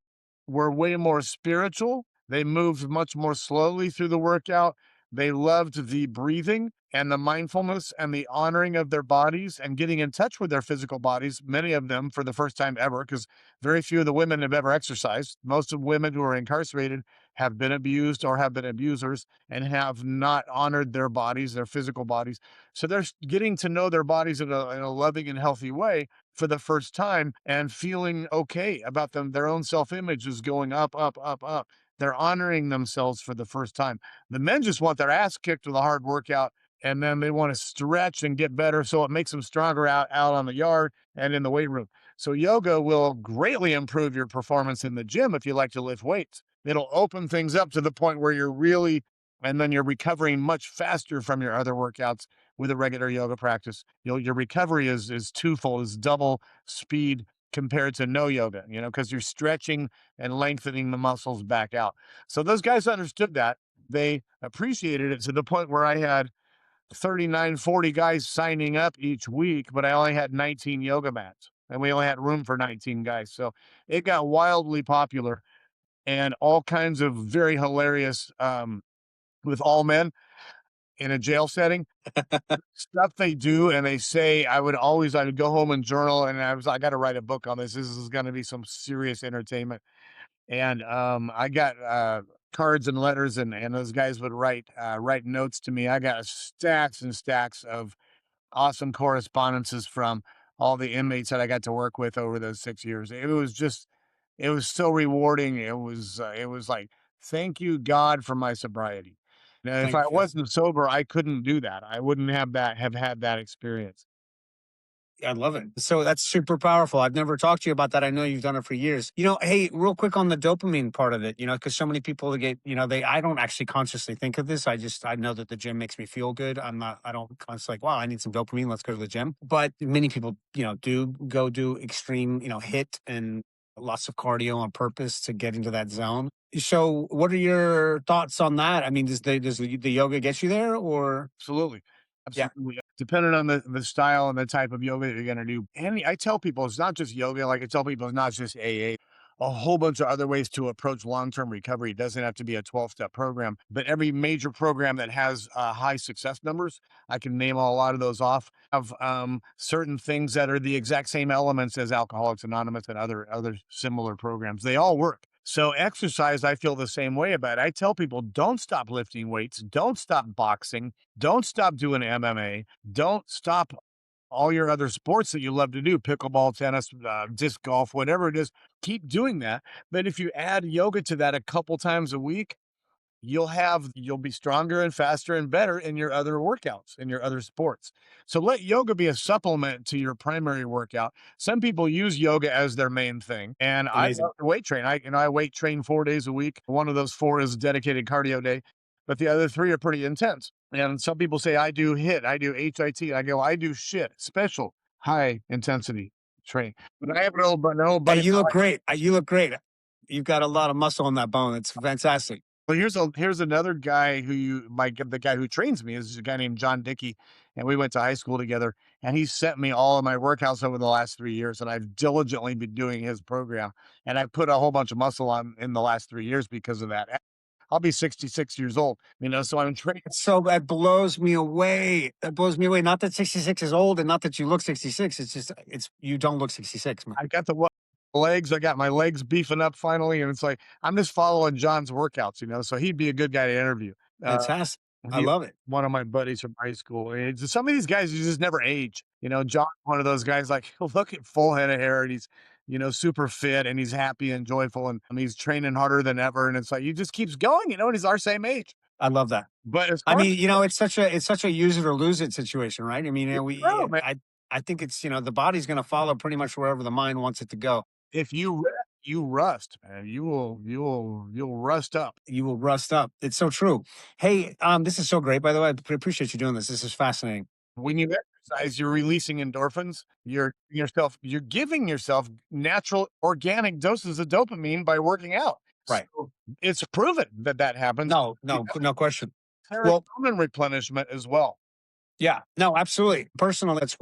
were way more spiritual. They moved much more slowly through the workout. They loved the breathing and the mindfulness and the honoring of their bodies and getting in touch with their physical bodies, many of them for the first time ever, because very few of the women have ever exercised. Most of women who are incarcerated have been abused or have been abusers and have not honored their bodies, their physical bodies. So they're getting to know their bodies in a loving and healthy way for the first time and feeling okay about them. Their own self image is going up, up, up, up. They're honoring themselves for the first time. The men just want their ass kicked with a hard workout, and then they want to stretch and get better so it makes them stronger out on the yard and in the weight room. So yoga will greatly improve your performance in the gym if you like to lift weights. It'll open things up to the point where you're really, and then you're recovering much faster from your other workouts with a regular yoga practice. Your recovery is twofold, is double speed compared to no yoga, because you're stretching and lengthening the muscles back out. So those guys understood that. They appreciated it to the point where I had 39, 40 guys signing up each week, but I only had 19 yoga mats and we only had room for 19 guys. So it got wildly popular and all kinds of very hilarious, with all men in a jail setting stuff they do and they say. I would go home and journal, and I got to write a book on this. This is going to be some serious entertainment. And I got cards and letters, and those guys would write notes to me. I got stacks and stacks of awesome correspondences from all the inmates that I got to work with over those 6 years. It was so rewarding. It was like, thank you, God, for my sobriety. Now, if I Thank you. wasn't sober, I couldn't do that. I wouldn't have had that experience. I love it. So that's super powerful. I've never talked to you about that. I know you've done it for years. Hey, real quick on the dopamine part of it, because so many people get, I don't actually consciously think of this. I know that the gym makes me feel good. I don't constantly like, wow, I need some dopamine. Let's go to the gym. But many people, do go do extreme, hit and lots of cardio on purpose to get into that zone. So what are your thoughts on that? I mean, does the yoga get you there or? Absolutely. Yeah, Absolutely. Depending on the style and the type of yoga that you're gonna do. And I tell people it's not just yoga, like I tell people it's not just AA. A whole bunch of other ways to approach long-term recovery. It doesn't have to be a 12-step program, but every major program that has high success numbers, I can name a lot of those off. Of certain things that are the exact same elements as Alcoholics Anonymous and other similar programs. They all work. So exercise, I feel the same way about it. I tell people, don't stop lifting weights, don't stop boxing, don't stop doing MMA. Don't stop all your other sports that you love to do, pickleball, tennis, disc golf, whatever it is. Keep doing that. But if you add yoga to that a couple times a week, you'll be stronger and faster and better in your other workouts, in your other sports. So let yoga be a supplement to your primary workout. Some people use yoga as their main thing, and I love amazing. to weight train. I weight train 4 days a week. One of those four is dedicated cardio day, but the other three are pretty intense. And some people say I do HIT, I do HIT. I go, I do shit, special high intensity training. But I have an old Hey, buddy. you look great. You look great. You've got a lot of muscle on that bone. It's fantastic. Well, here's another guy who the guy who trains me is a guy named John Dickey, and we went to high school together. And he sent me all of my workouts over the last 3 years, and I've diligently been doing his program. And I put a whole bunch of muscle on in the last 3 years because of that. I'll be 66 years old, so I'm training. So that blows me away. That blows me away. Not that 66 is old and not that you look 66. It's just, you don't look 66, man. I got the legs. I got my legs beefing up finally, and it's like I'm just following John's workouts. So he'd be a good guy to interview. Uh, Fantastic. I He love it. one of my buddies from high school, and some of these guys, you just never age. John's one of those guys, like, he'll look at full head of hair, and he's, super fit, and he's happy and joyful, and he's training harder than ever, and it's like, he just keeps going, and he's our same age. I love that. But as I far as mean, it's such a use it or lose it situation, right? I mean, no, man, I think it's, the body's going to follow pretty much wherever the mind wants it to go. if you rust, man. You'll rust up. You will rust up. It's so true. Hey, this is so great, by the way. I appreciate you doing this. This is fascinating. When you exercise, you're releasing endorphins. You're giving yourself natural organic doses of dopamine by working out. Right. So it's proven that happens. No, no, no question. Well, Serotonin replenishment as well. yeah, no, absolutely. Personally, that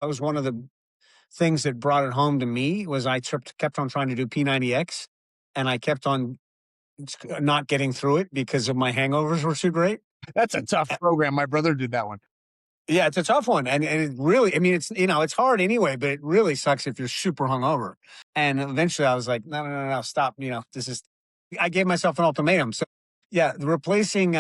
was one of the things that brought it home to me was I kept on trying to do P90X and I kept on not getting through it because of my hangovers were too great. That's a tough program. My brother did that one. Yeah, it's a tough one, and it really, I mean, it's it's hard anyway, but it really sucks if you're super hungover. And eventually, I was like, no, no, no, no, stop. This is. I gave myself an ultimatum. So, yeah, replacing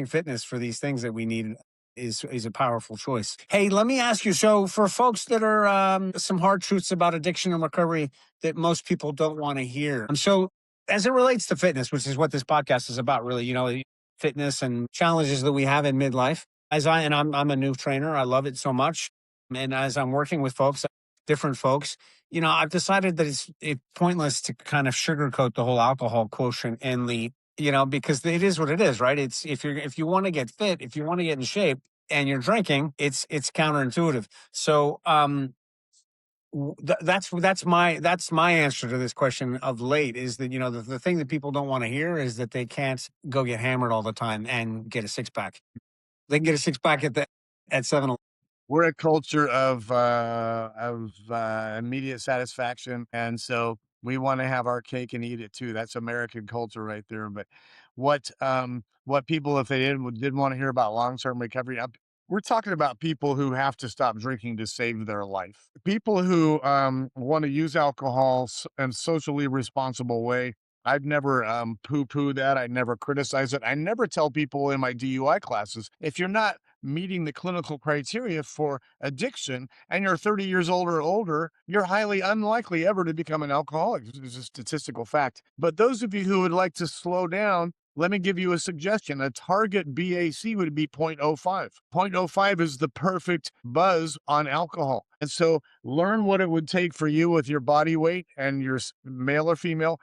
fitness for these things that we need is a powerful choice. Hey, let me ask you. So, for folks that are some hard truths about addiction and recovery that most people don't want to hear. So, as it relates to fitness, which is what this podcast is about, really, fitness and challenges that we have in midlife. I'm a new trainer. I love it so much. And as I'm working with folks, different folks, I've decided that it's pointless to kind of sugarcoat the whole alcohol quotient and because it is what it is, right? It's if you want to get fit, if you want to get in shape and you're drinking, it's counterintuitive. So that's my answer to this question of late is that the thing that people don't want to hear is that they can't go get hammered all the time and get a six pack. They can get a six pack at 7. We're a culture of immediate satisfaction, and so we wanna have our cake and eat it too. That's American culture right there, but what people, if they didn't wanna hear about long-term recovery, we're talking about people who have to stop drinking to save their life. People who, wanna use alcohol in socially responsible way, I'd never, poo-poo that, I never criticize it. I never tell people in my DUI classes, if you're not meeting the clinical criteria for addiction and you're 30 years old or older, you're highly unlikely ever to become an alcoholic. It's a statistical fact. But those of you who would like to slow down, let me give you a suggestion. A target BAC would be 0.05. 0.05 is the perfect buzz on alcohol. And so learn what it would take for you with your body weight and your male or female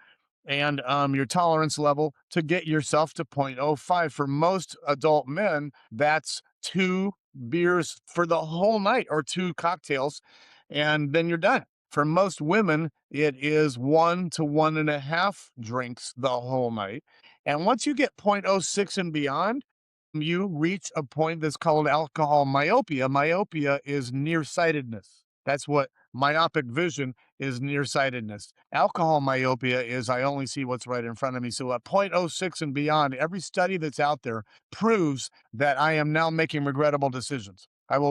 and your tolerance level to get yourself to 0.05. For most adult men, that's 2 beers for the whole night or 2 cocktails, and then you're done. For most women, it is 1 to 1.5 drinks the whole night. And once you get 0.06 and beyond, you reach a point that's called alcohol myopia. Myopia is nearsightedness. That's what myopic vision is, nearsightedness. Alcohol myopia is I only see what's right in front of me. So at 0.06 and beyond, every study that's out there proves that I am now making regrettable decisions.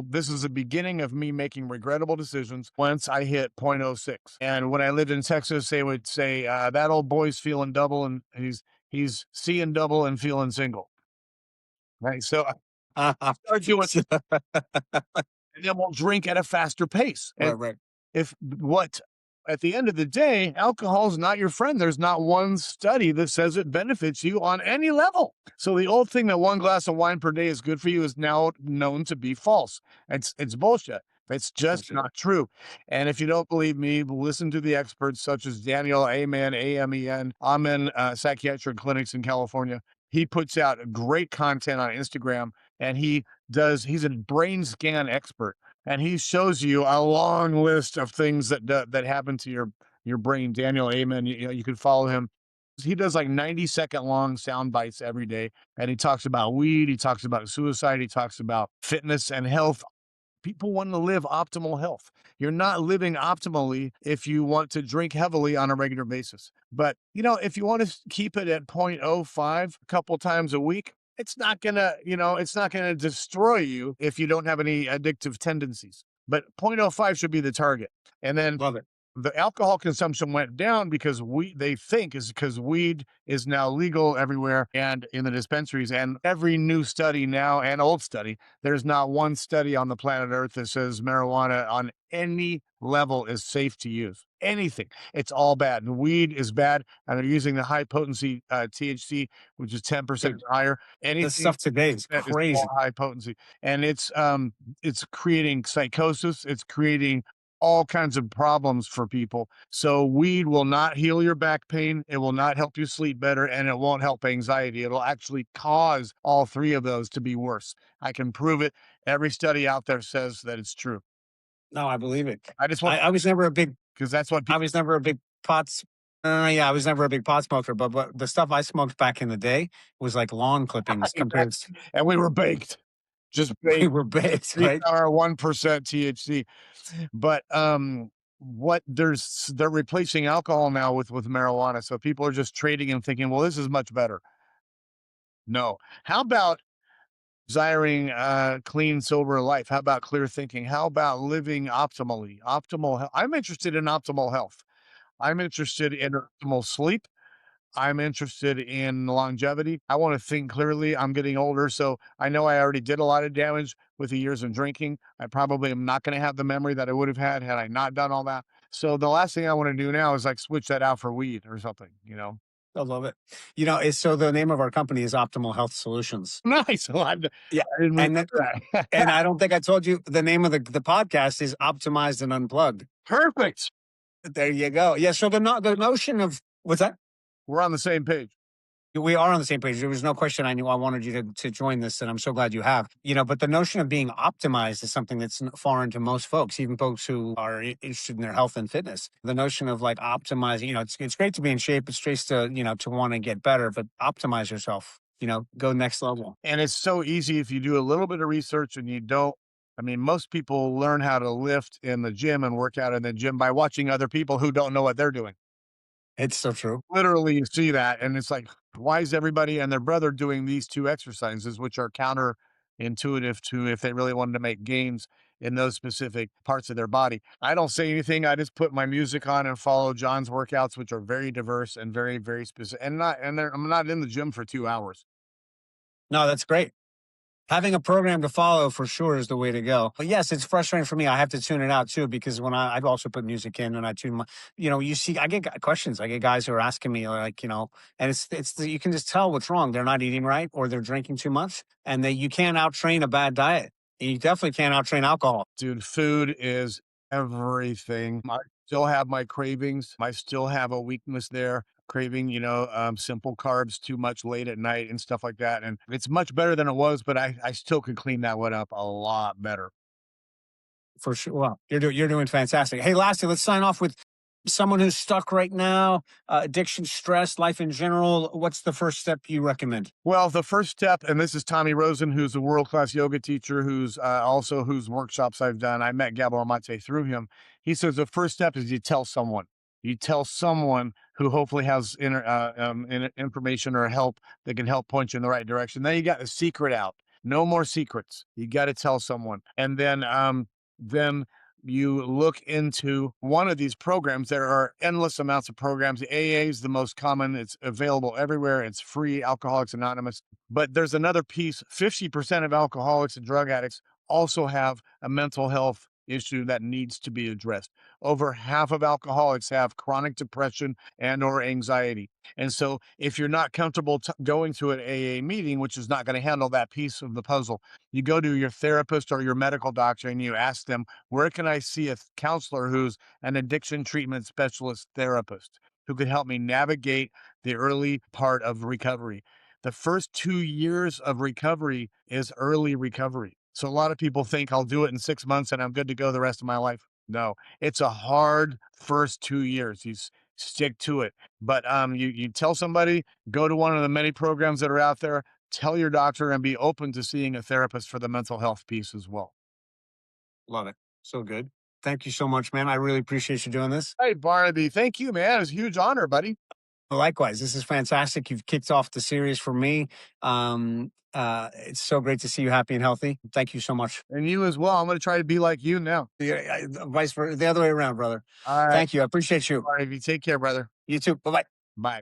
This is the beginning of me making regrettable decisions once I hit 0.06. And when I lived in Texas, they would say, that old boy's feeling double and he's seeing double and feeling single. Right. So I start doing, and then we'll drink at a faster pace. Right, And right. if what at the end of the day, alcohol is not your friend. There's not one study that says it benefits you on any level. So the old thing that 1 glass of wine per day is good for you is now known to be false. It's bullshit. It's just not true. And if you don't believe me, listen to the experts such as Daniel Amen, AMEN, Amen Psychiatric Clinics in California. He puts out great content on Instagram, and he's a brain scan expert, and he shows you a long list of things that happen to your brain. Daniel Amen, you can follow him. He does like 90-second long sound bites every day, and he talks about weed, he talks about suicide, he talks about fitness and health. People want to live optimal health. You're not living optimally if you want to drink heavily on a regular basis. But, if you want to keep it at 0.05 a couple times a week, it's not gonna destroy you if you don't have any addictive tendencies. But 0.05 should be the target. And then Love it. the alcohol consumption went down because they think is because weed is now legal everywhere and in the dispensaries. And every new study now and old study, there's not one study on the planet Earth that says marijuana on any level is safe to use. Anything. It's all bad. And weed is bad. And they're using the high potency THC, which is 10% Dude, higher. this Anything stuff today is that is all crazy. high potency. And it's creating psychosis. It's creating all kinds of problems for people. So weed will not heal your back pain. It will not help you sleep better, and it won't help anxiety. It'll actually cause all three of those to be worse. I can prove it. Every study out there says that it's true. No, I believe it. I just want I was never a big because that's what I people was never a big yeah, I was never a big pot smoker, but the stuff I smoked back in the day was like lawn clippings compared to and we were baked. Just we baked were baked, right? 3 hour 1% THC. But what they're replacing alcohol now with marijuana. So people are just trading and thinking, well, this is much better. No. How about desiring a clean, sober life? How about clear thinking? How about living optimally? I'm interested in optimal health. I'm interested in optimal sleep. I'm interested in longevity. I want to think clearly. I'm getting older, so I know I already did a lot of damage with the years of drinking. I probably am not going to have the memory that I would have had I not done all that. So the last thing I want to do now is like switch that out for weed or something, you know? I love it. So the name of our company is Optimal Health Solutions. Nice. Well, Yeah. I didn't And then, remember that. and I don't think I told you the name of the podcast is Optimized and Unplugged. Perfect. There you go. Yeah. So the notion of what's that? We're on the same page. We are on the same page. There was no question I knew I wanted you to join this, and I'm so glad you have. But the notion of being optimized is something that's foreign to most folks, even folks who are interested in their health and fitness. The notion of like optimizing, it's great to be in shape. It's great to want to get better, but optimize yourself. Go next level. And it's so easy if you do a little bit of research and you don't. I mean, most people learn how to lift in the gym and work out in the gym by watching other people who don't know what they're doing. It's so true. Literally, you see that, and it's like, why is everybody and their brother doing these two exercises, which are counterintuitive to if they really wanted to make gains in those specific parts of their body? I don't say anything. I just put my music on and follow John's workouts, which are very diverse and very, very specific. I'm not in the gym for 2 hours. No, that's great. Having a program to follow for sure is the way to go. But yes, it's frustrating for me. I have to tune it out too because when I've also put music in and I tune my, you see, I get questions. I get guys who are asking me like, and you can just tell what's wrong. They're not eating right or they're drinking too much, and you can't outtrain a bad diet. You definitely can't outtrain alcohol. Dude, food is everything. I still have my cravings. I still have a weakness there, craving, simple carbs too much late at night and stuff like that. And it's much better than it was, but I still could clean that one up a lot better. For sure. Well, you're doing fantastic. Hey, lastly, let's sign off with someone who's stuck right now, addiction, stress, life in general. What's the first step you recommend? Well, the first step, and this is Tommy Rosen, who's a world-class yoga teacher, who's also whose workshops I've done. I met Gabor Mate through him. He says the first step is you tell someone. You tell someone who hopefully has information or help that can help point you in the right direction. Then you got the secret out. No more secrets. You got to tell someone, and then you look into one of these programs. There are endless amounts of programs. AA is the most common. It's available everywhere. It's free, Alcoholics Anonymous. But there's another piece. 50% of alcoholics and drug addicts also have a mental health issue that needs to be addressed. Over half of alcoholics have chronic depression and or anxiety. And so if you're not comfortable going to an AA meeting, which is not going to handle that piece of the puzzle, you go to your therapist or your medical doctor and you ask them, where can I see a counselor who's an addiction treatment specialist therapist who could help me navigate the early part of recovery? The first 2 years of recovery is early recovery. So a lot of people think I'll do it in 6 months and I'm good to go the rest of my life. No, it's a hard first 2 years. Stick to it. But you tell somebody, go to one of the many programs that are out there, tell your doctor, and be open to seeing a therapist for the mental health piece as well. Love it. So good. Thank you so much, man. I really appreciate you doing this. Hey, Barnaby, thank you, man. It's a huge honor, buddy. Likewise, this is fantastic. You've kicked off the series for me. It's so great to see you happy and healthy. Thank you so much. And you as well. I'm going to try to be like you now. Vice versa, the other way around, brother. All right, Thank you. I appreciate you. Barnaby, take care, brother. You too. Bye bye. Bye.